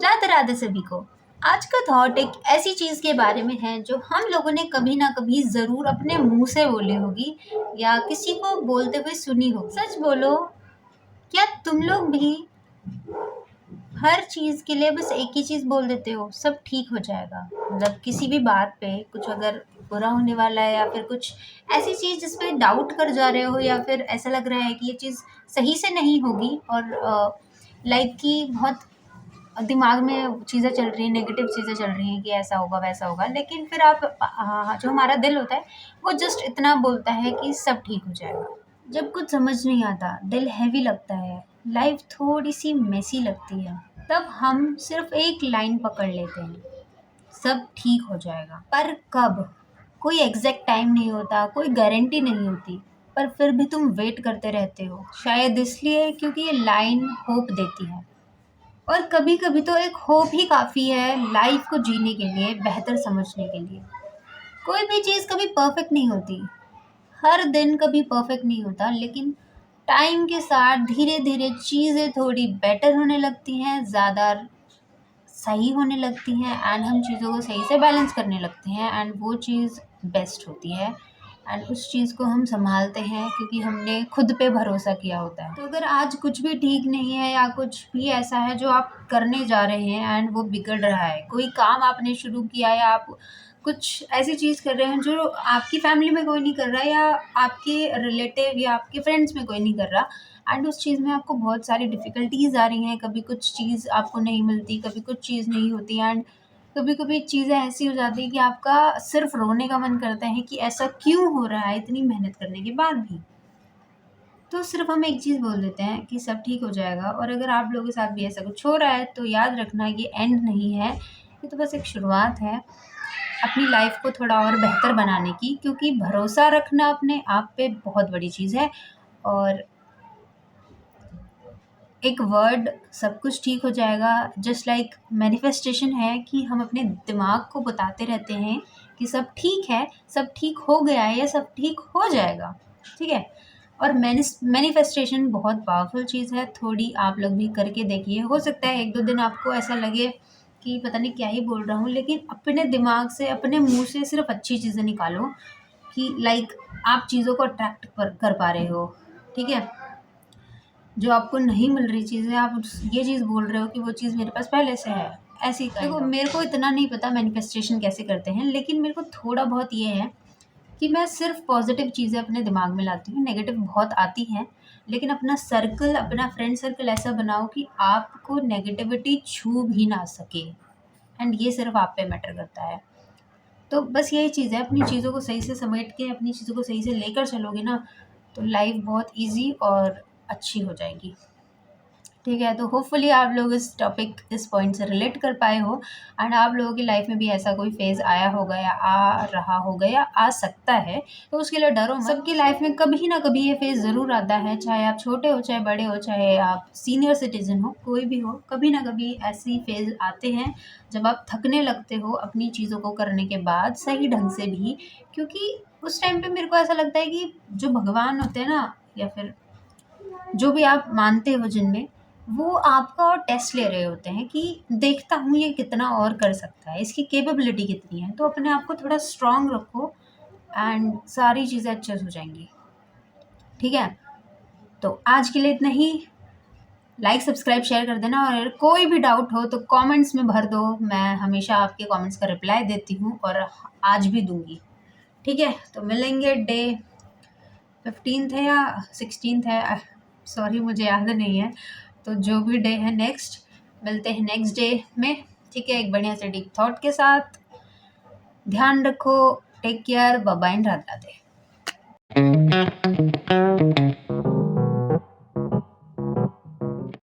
राधे राधे सभी को। आज का थॉट एक ऐसी चीज़ के बारे में है जो हम लोगों ने कभी ना कभी ज़रूर अपने मुंह से बोली होगी या किसी को बोलते हुए सुनी होगी। सच बोलो, क्या तुम लोग भी हर चीज़ के लिए बस एक ही चीज़ बोल देते हो, सब ठीक हो जाएगा? मतलब किसी भी बात पे कुछ अगर बुरा होने वाला है या फिर कुछ ऐसी चीज़ जिस पे डाउट कर जा रहे हो या फिर ऐसा लग रहा है कि ये चीज़ सही से नहीं होगी और लाइफ की बहुत दिमाग में चीज़ें चल रही हैं, नेगेटिव चीज़ें चल रही हैं कि ऐसा होगा वैसा होगा, लेकिन फिर आप जो हमारा दिल होता है वो जस्ट इतना बोलता है कि सब ठीक हो जाएगा। जब कुछ समझ नहीं आता, दिल हैवी लगता है, लाइफ थोड़ी सी मेसी लगती है, तब हम सिर्फ एक लाइन पकड़ लेते हैं, सब ठीक हो जाएगा। पर कब? कोई एग्जैक्ट टाइम नहीं होता, कोई गारंटी नहीं होती, पर फिर भी तुम वेट करते रहते हो, शायद इसलिए क्योंकि ये लाइन होप देती है। और कभी कभी तो एक होप ही काफ़ी है लाइफ को जीने के लिए, बेहतर समझने के लिए। कोई भी चीज़ कभी परफेक्ट नहीं होती, हर दिन कभी परफेक्ट नहीं होता, लेकिन टाइम के साथ धीरे धीरे चीज़ें थोड़ी बेटर होने लगती हैं, ज़्यादा सही होने लगती हैं एंड हम चीज़ों को सही से बैलेंस करने लगते हैं एंड वो चीज़ बेस्ट होती है एंड उस चीज़ को हम संभालते हैं क्योंकि हमने खुद पे भरोसा किया होता है। तो अगर आज कुछ भी ठीक नहीं है या कुछ भी ऐसा है जो आप करने जा रहे हैं एंड वो बिगड़ रहा है, कोई काम आपने शुरू किया या आप कुछ ऐसी चीज़ कर रहे हैं जो आपकी फैमिली में कोई नहीं कर रहा या आपके रिलेटिव या आपके फ्रेंड्स में कोई नहीं कर रहा एंड उस चीज़ में आपको बहुत सारी डिफ़िकल्टीज़ आ रही हैं, कभी कुछ चीज़ आपको नहीं मिलती, कभी कुछ चीज़ नहीं होती एंड कभी-कभी चीज़ें ऐसी हो जाती हैं कि आपका सिर्फ़ रोने का मन करता है कि ऐसा क्यों हो रहा है इतनी मेहनत करने के बाद भी। तो सिर्फ़ हम एक चीज़ बोल देते हैं कि सब ठीक हो जाएगा और अगर आप लोगों के साथ भी ऐसा कुछ हो रहा है तो याद रखना ये एंड नहीं है, ये तो बस एक शुरुआत है अपनी लाइफ़ को थोड़ा और बेहतर बनाने की, क्योंकि भरोसा रखना अपने आप पे बहुत बड़ी चीज़ है और एक वर्ड सब कुछ ठीक हो जाएगा जस्ट लाइक मैनिफेस्टेशन है कि हम अपने दिमाग को बताते रहते हैं कि सब ठीक है, सब ठीक हो गया है या सब ठीक हो जाएगा, ठीक है? और मैनिफेस्टेशन बहुत पावरफुल चीज़ है, थोड़ी आप लोग भी करके देखिए। हो सकता है 1-2 दिन आपको ऐसा लगे कि पता नहीं क्या ही बोल रहा हूँ, लेकिन अपने दिमाग से, अपने मुँह से सिर्फ़ अच्छी चीज़ें निकालो कि लाइक आप चीज़ों को अट्रैक्ट कर पा रहे हो, ठीक है? जो आपको नहीं मिल रही चीज़ें आप ये चीज़ बोल रहे हो कि वो चीज़ मेरे पास पहले से है, ऐसी देखो मेरे को इतना नहीं पता मैनिफेस्टेशन कैसे करते हैं, लेकिन मेरे को थोड़ा बहुत ये है कि मैं सिर्फ पॉजिटिव चीज़ें अपने दिमाग में लाती हूँ, नेगेटिव बहुत आती हैं, लेकिन अपना सर्कल, अपना फ्रेंड सर्कल ऐसा बनाओ कि आपको नेगेटिविटी छू भी ना सके एंड ये सिर्फ आप पे मैटर करता है। तो बस यही चीज़ है, अपनी चीज़ों को सही से समेट के अपनी चीज़ों को सही से लेकर चलोगे ना, तो लाइफ बहुत ईजी और अच्छी हो जाएगी। ठीक है, तो होपफुली आप लोग इस पॉइंट से रिलेट कर पाए हो एंड आप लोगों की लाइफ में भी ऐसा कोई फेज़ आया होगा या आ रहा होगा या आ सकता है, तो उसके लिए डरो मत। सबकी लाइफ में कभी ना कभी ये फेज़ ज़रूर आता है, चाहे आप छोटे हो, चाहे बड़े हो, चाहे आप सीनियर सिटीज़न हो, कोई भी हो, कभी ना कभी ऐसी फेज़ आते हैं जब आप थकने लगते हो अपनी चीज़ों को करने के बाद सही ढंग से भी, क्योंकि उस टाइम पे मेरे को ऐसा लगता है कि जो भगवान होते हैं ना या फिर जो भी आप मानते हो जिनमें, वो आपका और टेस्ट ले रहे होते हैं कि देखता हूँ ये कितना और कर सकता है, इसकी कैपेबिलिटी कितनी है। तो अपने आप को थोड़ा स्ट्रॉन्ग रखो एंड सारी चीज़ें अच्छे से हो जाएँगी, ठीक है? तो आज के लिए इतना ही। लाइक, सब्सक्राइब, शेयर कर देना और अगर कोई भी डाउट हो तो कमेंट्स में भर दो, मैं हमेशा आपके कमेंट्स का रिप्लाई देती हूँ और आज भी दूँगी, ठीक है? तो मिलेंगे डे 15th है या 16th है, सॉरी मुझे याद नहीं है। तो जो भी डे है नेक्स्ट, मिलते हैं नेक्स्ट डे में, ठीक है? एक बढ़िया से डीप थॉट के साथ। ध्यान रखो, take care, bye bye and Radhe Radhe.